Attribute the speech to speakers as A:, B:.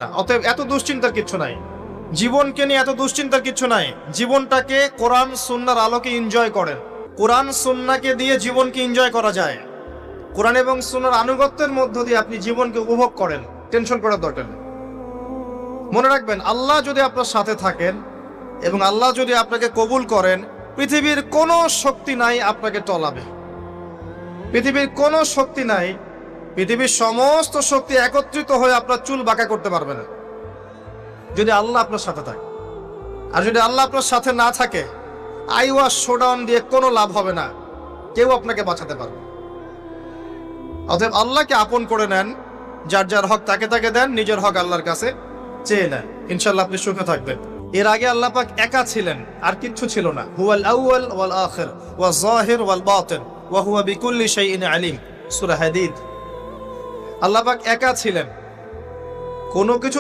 A: অতএব এত দুশ্চিন্তার কিছু নাই, জীবনকে নিয়ে এত দুশ্চিন্তার কিছু নাই। জীবনটাকে কোরআন সুন্নাহর আলোকে এনজয় করেন। কোরআন সুন্নাহকে দিয়ে জীবনকে এনজয় করা যায়। কোরআন এবং সুন্নাহর আনুগত্যের মধ্য দিয়ে আপনি জীবনকে উপভোগ করেন, টেনশন করার দরকার নেই। মনে রাখবেন, আল্লাহ যদি আপনার সাথে থাকেন এবং আল্লাহ যদি আপনাকে কবুল করেন, পৃথিবীর কোনো শক্তি নাই আপনাকে টলাবে। পৃথিবীর কোনো শক্তি নাই, পৃথিবীর সমস্ত শক্তি একত্রিত হয়ে আপনার চুল বাঁকা করতে পারবে না, যদি আল্লাহ আপনার সাথে থাকে। আর যদি আল্লাহ আপনার সাথে না থাকে, আইওয়াস শোডাউন দিয়ে কোনো লাভ হবে না, কেউ আপনাকে বাঁচাতে পারবে। অতএব আল্লাহকে আপন করে নেন, যার যার হক তাকে তাকে দেন, নিজের হক আল্লাহর কাছে চেয়ে নেন, ইনশাআল্লাহ আপনি সুখে থাকবেন। এর আগে আল্লাহ পাক একা ছিলেন, আর কিচ্ছু ছিল না। হুয়াল আউয়াল ওয়াল আখির ওয়াজ যাহির ওয়াল বাতিন ওয়া হুয়া বিকুল্লি শাইইন আলিম, সূরা হাদীদ। আল্লাহ পাক একা ছিলেন, কোনো কিছু